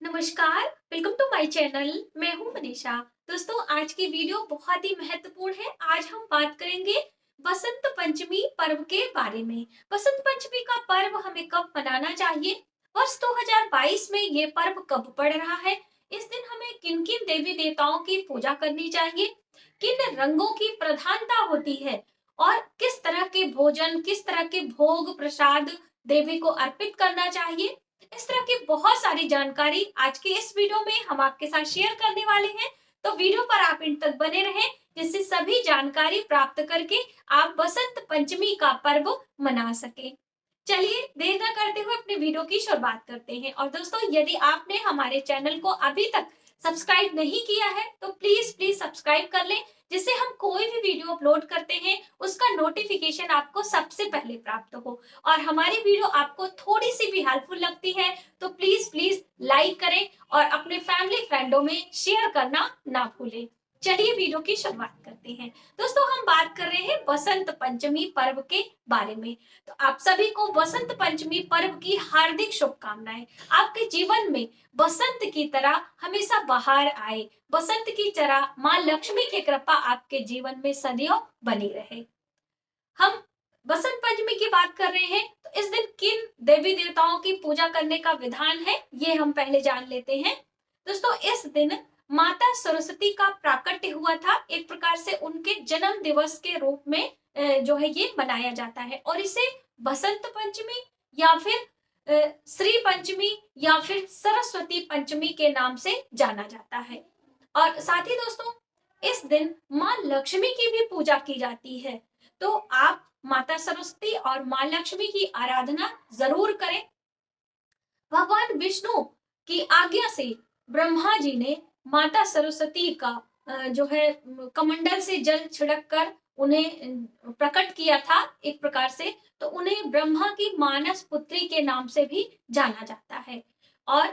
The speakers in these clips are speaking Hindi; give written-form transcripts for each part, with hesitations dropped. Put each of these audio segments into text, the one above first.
नमस्कार, वेलकम टू माय चैनल। मैं हूं मनीषा। दोस्तों, आज की वीडियो बहुत ही महत्वपूर्ण है। आज हम बात करेंगे बसंत पंचमी पर्व के बारे में। बसंत पंचमी का पर्व हमें कब मनाना चाहिए? वर्ष 2022 में ये पर्व कब पड़ रहा है? इस दिन हमें किन किन देवी देवताओं की पूजा करनी चाहिए? किन रंगों की प्रधानता होती है? और किस तरह के भोजन, किस तरह के भोग प्रसाद देवी को अर्पित करना चाहिए? इस तरह की बहुत सारी जानकारी आज के इस वीडियो में हम आपके साथ शेयर करने वाले हैं। तो वीडियो पर आप इन तक बने रहें, जिससे सभी जानकारी प्राप्त करके आप बसंत पंचमी का पर्व मना सके। चलिए देर न करते हुए अपने वीडियो की शुरुआत करते हैं। और दोस्तों, यदि आपने हमारे चैनल को अभी तक सब्सक्राइब नहीं किया है तो प्लीज प्लीज सब्सक्राइब कर लें, जिससे हम कोई भी वीडियो अपलोड करते हैं उसका नोटिफिकेशन आपको सबसे पहले प्राप्त हो। और हमारी वीडियो आपको थोड़ी सी भी हेल्पफुल लगती है तो प्लीज प्लीज लाइक करें और अपने फैमिली फ्रेंडों में शेयर करना ना भूलें। चलिए वीडियो की शुरुआत करते हैं। दोस्तों, हम बात कर रहे हैं बसंत पंचमी पर्व के बारे में। तो आप सभी को बसंत पंचमी पर्व की हार्दिक शुभकामनाएं। आपके जीवन में बसंत की तरह हमेशा बहार आए, बसंत की तरह माँ लक्ष्मी की कृपा आपके जीवन में सदैव बनी रहे। हम बसंत पंचमी की बात कर रहे हैं, तो इस दिन किन देवी देवताओं की पूजा करने का विधान है ये हम पहले जान लेते हैं। दोस्तों, इस दिन माता सरस्वती का प्राकट्य हुआ था। एक प्रकार से उनके जन्म दिवस के रूप में जो है ये मनाया जाता है, और इसे बसंत पंचमी या फिर श्री पंचमी या फिर सरस्वती पंचमी के नाम से जाना जाता है। और साथ ही दोस्तों, इस दिन माँ लक्ष्मी की भी पूजा की जाती है। तो आप माता सरस्वती और माँ लक्ष्मी की आराधना जरूर करें। भगवान विष्णु की आज्ञा से ब्रह्मा जी ने माता सरस्वती का जो है कमंडल से जल छिड़क कर उन्हें प्रकट किया था एक प्रकार से। तो उन्हें ब्रह्मा की मानस पुत्री के नाम से भी जाना जाता है। और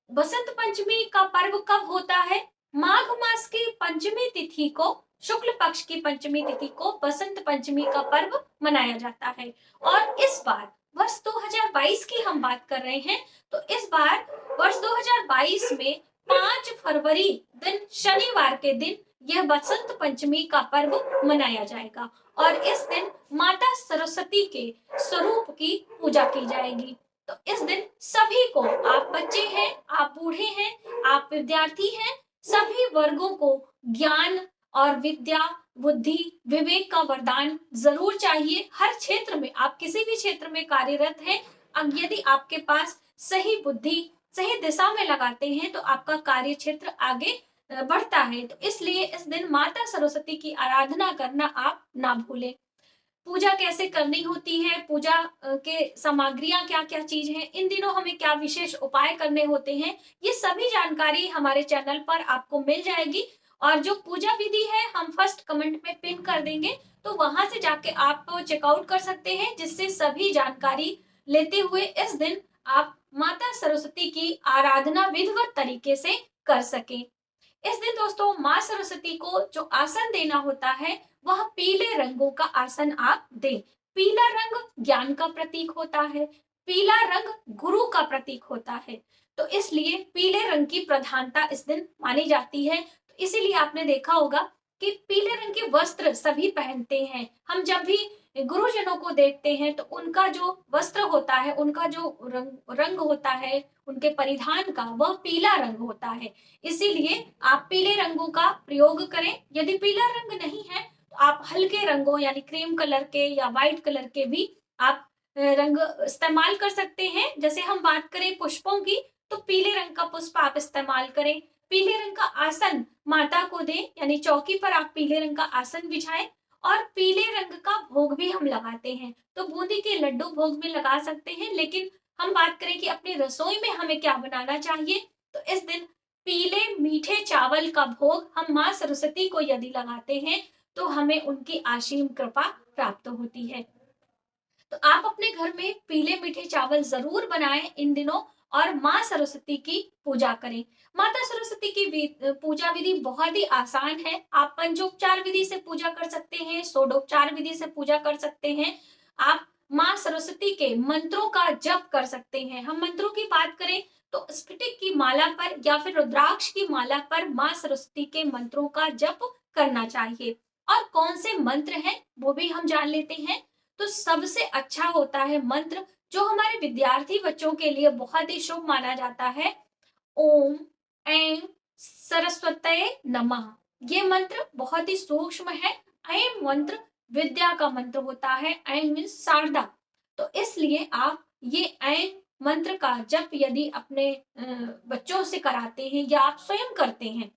बसंत पंचमी का पर्व कब होता है? माघ मास की पंचमी तिथि को, शुक्ल पक्ष की पंचमी तिथि को बसंत पंचमी का पर्व मनाया जाता है। और इस बार वर्ष 2022 की हम बात कर रहे हैं, तो इस बार वर्ष 2022 में 5 फरवरी दिन शनिवार के दिन यह बसंत पंचमी का पर्व मनाया जाएगा। और इस दिन माता सरस्वती के स्वरूप की पूजा की जाएगी। तो इस दिन सभी को, आप बच्चे हैं, आप बूढ़े हैं, आप विद्यार्थी हैं, सभी वर्गों को ज्ञान और विद्या, बुद्धि, विवेक का वरदान जरूर चाहिए। हर क्षेत्र में, आप किसी भी क्षेत्र में कार्यरत हैं, अब यदि आपके पास सही बुद्धि सही दिशा में लगाते हैं तो आपका कार्य क्षेत्र आगे बढ़ता है। तो इसलिए इस दिन माता सरस्वती की आराधना करना आप ना भूलें। पूजा कैसे करनी होती है, पूजा के सामग्रियां क्या क्या चीज है, इन दिनों हमें क्या विशेष उपाय करने होते हैं, ये सभी जानकारी हमारे चैनल पर आपको मिल जाएगी। और जो पूजा विधि है हम फर्स्ट कमेंट में पिन कर देंगे, तो वहां से जाके आप चेकआउट कर सकते हैं, जिससे सभी जानकारी लेते हुए इस दिन आप माता सरस्वती की आराधना विधिवत तरीके से कर सकें। इस दिन दोस्तों, माँ सरस्वती को जो आसन देना होता है वह पीले रंगों का आसन आप दें। पीला रंग ज्ञान का प्रतीक होता है, पीला रंग गुरु का प्रतीक होता है। तो इसलिए पीले रंग की प्रधानता इस दिन मानी जाती है। तो इसीलिए आपने देखा होगा कि पीले रंग के वस्त्र सभी पहनते हैं। हम जब भी गुरुजनों को देखते हैं तो उनका जो वस्त्र होता है, उनका जो रंग होता है, उनके परिधान का, वह पीला रंग होता है। इसीलिए आप पीले रंगों का प्रयोग करें। यदि पीला रंग नहीं है तो आप हल्के रंगों यानी क्रीम कलर के या व्हाइट कलर के भी आप रंग इस्तेमाल कर सकते हैं। जैसे हम बात करें पुष्पों की, तो पीले रंग का पुष्प आप इस्तेमाल करें। पीले रंग का आसन माता को दें, यानी चौकी पर आप पीले रंग का आसन बिछाएं। और पीले रंग का भोग भी हम लगाते हैं, तो बूंदी के लड्डू भोग में लगा सकते हैं। लेकिन हम बात करें कि अपनी रसोई में हमें क्या बनाना चाहिए, तो इस दिन पीले मीठे चावल का भोग हम माँ सरस्वती को यदि लगाते हैं तो हमें उनकी असीम कृपा प्राप्त होती है। तो आप अपने घर में पीले मीठे चावल जरूर बनाएं इन दिनों, और माँ सरस्वती की पूजा करें। माता सरस्वती की पूजा विधि बहुत ही आसान है। आप पंचोपचार विधि से पूजा कर सकते हैं, षोडोपचार विधि से पूजा कर सकते हैं। आप माँ सरस्वती के मंत्रों का जप कर सकते हैं। हम मंत्रों की बात करें तो स्फटिक की माला पर या फिर रुद्राक्ष की माला पर माँ सरस्वती के मंत्रों का जप करना चाहिए। और कौन से मंत्र हैं वो भी हम जान लेते हैं। तो सबसे अच्छा होता है मंत्र जो हमारे विद्यार्थी बच्चों के लिए बहुत ही शुभ माना जाता है, ओम ऐं सरस्वतये नमः। ये मंत्र बहुत ही सूक्ष्म है। ऐं मंत्र विद्या का मंत्र होता है। ऐं मीन्स शारदा। तो इसलिए आप ये ऐं मंत्र का जप यदि अपने बच्चों से कराते हैं या आप स्वयं करते हैं,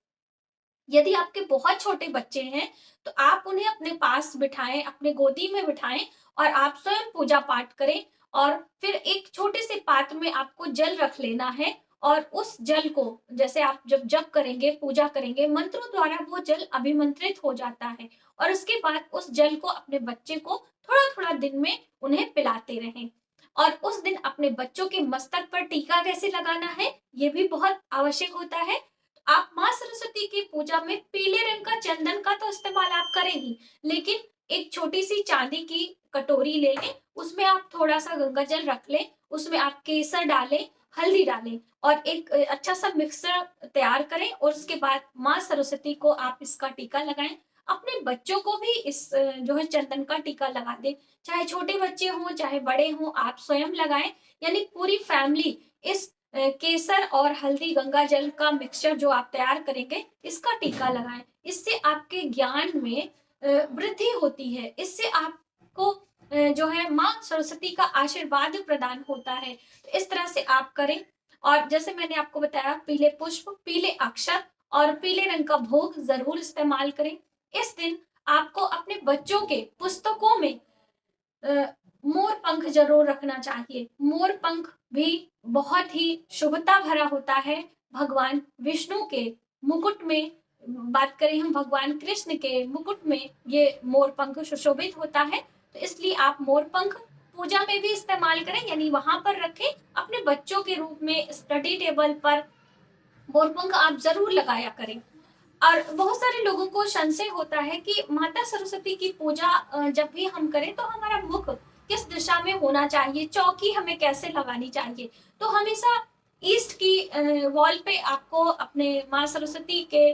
यदि आपके बहुत छोटे बच्चे हैं तो आप उन्हें अपने पास बिठाएं, अपने गोदी में बिठाएं और आप स्वयं पूजा पाठ करें। और फिर एक छोटे से पात्र में आपको जल रख लेना है और उस जल को, जैसे आप जब जप करेंगे, पूजा करेंगे, मंत्रों द्वारा वो जल अभिमंत्रित हो जाता है और उसके बाद उस जल को अपने बच्चे को थोड़ा थोड़ा दिन में उन्हें पिलाते रहें। और उस दिन अपने बच्चों के मस्तक पर टीका कैसे लगाना है ये भी बहुत आवश्यक होता है। आप माँ सरस्वती की पूजा में पीले रंग का चंदन का तो इस्तेमाल आप करें ही, लेकिन एक छोटी सी चांदी की कटोरी ले लें, उसमें आप थोड़ा सा गंगा जल रख लें, उसमें आप केसर डालें, हल्दी डालें और एक अच्छा सा मिक्सर तैयार करें और उसके बाद माँ सरस्वती को आप इसका टीका लगाएं। अपने बच्चों को भी इस जो है चंदन का टीका लगा दें, चाहे छोटे बच्चे हों चाहे बड़े हों, आप स्वयं लगाएं। यानी पूरी फैमिली इस केसर और हल्दी गंगा जल का मिक्सचर जो आप तैयार करेंगे इसका टीका लगाएं। इससे आपके ज्ञान में वृद्धि होती है, इससे आपको जो है माँ सरस्वती का आशीर्वाद प्रदान होता है। तो इस तरह से आप करें। और जैसे मैंने आपको बताया, पीले पुष्प, पीले अक्षर और पीले रंग का भोग जरूर इस्तेमाल करें। इस दिन आपको अपने बच्चों के पुस्तकों में मोर पंख जरूर रखना चाहिए। मोर पंख भी बहुत ही शुभता भरा होता है। भगवान विष्णु के मुकुट में, बात करें हम भगवान कृष्ण के मुकुट में, ये मोर पंख सुशोभित होता है। तो इसलिए आप मोर पंख पूजा में भी इस्तेमाल करें, यानी वहां पर रखें। अपने बच्चों के रूप में स्टडी टेबल पर मोर पंख आप जरूर लगाया करें। और बहुत सारे लोगों को संशय होता है कि माता सरस्वती की पूजा जब भी हम करें तो हमारा मुख किस दिशा में होना चाहिए, चौकी हमें कैसे लगानी चाहिए। तो हमेशा ईस्ट की वॉल पे आपको अपने माँ सरस्वती के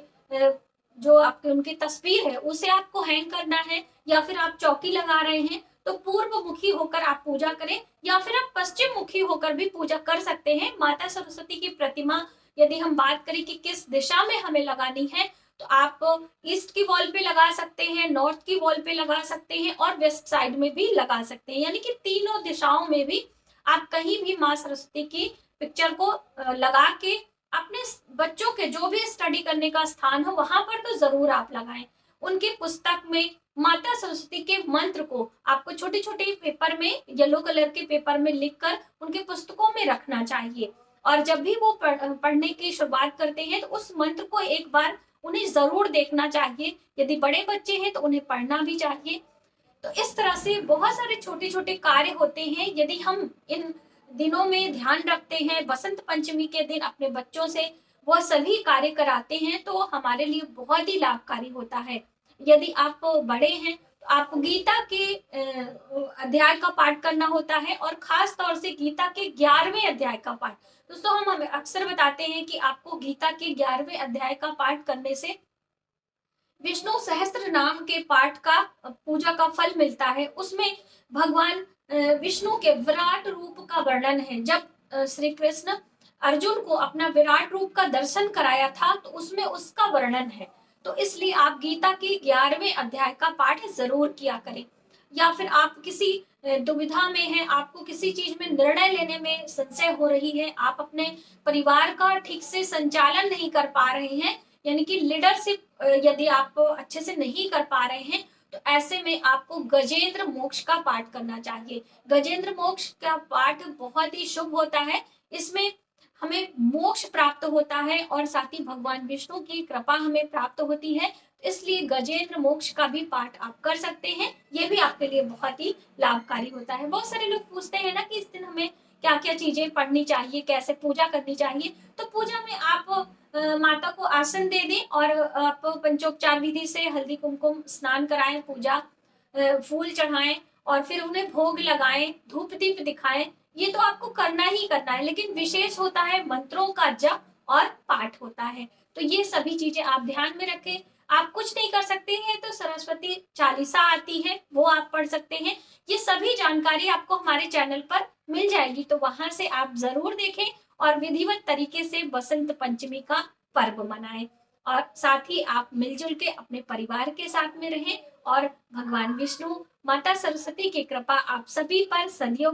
जो आपके उनकी तस्वीर है उसे आपको हैंग करना है, या फिर आप चौकी लगा रहे हैं तो पूर्व मुखी होकर आप पूजा करें, या फिर आप पश्चिम मुखी होकर भी पूजा कर सकते हैं। माता सरस्वती की प्रतिमा यदि हम बात करें कि किस दिशा में हमें लगानी है, तो आप ईस्ट की वॉल पे लगा सकते हैं, नॉर्थ की वॉल पे लगा सकते हैं और वेस्ट साइड में भी लगा सकते हैं। यानी कि तीनों दिशाओं में भी आप कहीं भी माँ सरस्वती की पिक्चर को लगा के अपने बच्चों के जो भी स्टडी करने का स्थान हो वहां पर तो जरूर आप लगाएं। उनकी पुस्तक में माता सरस्वती के मंत्र को आपको छोटे छोटे पेपर में, येलो कलर के पेपर में लिखकर उनके पुस्तकों में रखना चाहिए। और जब भी वो पढ़ने की शुरुआत करते हैं तो उस मंत्र को एक बार उन्हें जरूर देखना चाहिए। यदि बड़े बच्चे हैं तो उन्हें पढ़ना भी चाहिए। तो इस तरह से बहुत सारे छोटे छोटे कार्य होते हैं। यदि हम इन दिनों में ध्यान रखते हैं, बसंत पंचमी के दिन अपने बच्चों से वह सभी कार्य कराते हैं तो हमारे लिए बहुत ही लाभकारी होता है। यदि आप बड़े हैं तो आपको गीता के अध्याय का पाठ करना होता है और खास तौर से गीता के 11वें अध्याय का पाठ। दोस्तों हम हमें अक्सर बताते हैं कि आपको गीता के 11वें अध्याय का पाठ करने से विष्णु सहस्त्र नाम के पाठ का पूजा का फल मिलता है। उसमें भगवान विष्णु के विराट रूप का वर्णन है। जब श्री कृष्ण अर्जुन को अपना विराट रूप का दर्शन कराया था तो उसमें उसका वर्णन है। तो इसलिए आप गीता के 11वें अध्याय का पाठ जरूर किया करें। या फिर आप किसी दुविधा में हैं, आपको किसी चीज में निर्णय लेने में संशय हो रही है, आप अपने परिवार का ठीक से संचालन नहीं कर पा रहे हैं, यानी कि लीडरशिप यदि आप अच्छे से नहीं कर पा रहे हैं, तो ऐसे में आपको गजेंद्र मोक्ष का पाठ करना चाहिए। गजेंद्र मोक्ष का पाठ बहुत ही शुभ होता है। इसमें हमें मोक्ष प्राप्त होता है और साथ ही भगवान विष्णु की कृपा हमें प्राप्त होती है। इसलिए गजेंद्र मोक्ष का भी पाठ आप कर सकते हैं, ये भी आपके लिए बहुत ही लाभकारी होता है। बहुत सारे लोग पूछते हैं ना कि इस दिन हमें क्या क्या चीजें पढ़नी चाहिए, कैसे पूजा करनी चाहिए। तो पूजा में आप माता को आसन दे दें और आप पंचोपचार विधि से हल्दी कुमकुम स्नान कराएं, पूजा फूल चढ़ाएं और फिर उन्हें भोग लगाएं, धूप दीप दिखाएं। ये तो आपको करना ही करना है, लेकिन विशेष होता है मंत्रों का जप और पाठ होता है। तो ये सभी चीजें आप ध्यान में रखें। आप कुछ नहीं कर सकते हैं तो सरस्वती चालीसा आती है, वो आप पढ़ सकते हैं। ये सभी जानकारी आपको हमारे चैनल पर मिल जाएगी, तो वहां से आप जरूर देखें और विधिवत तरीके से बसंत पंचमी का पर्व मनाएं। और साथ ही आप मिलजुल के अपने परिवार के साथ में रहें और भगवान विष्णु, माता सरस्वती की कृपा आप सभी पर सदियों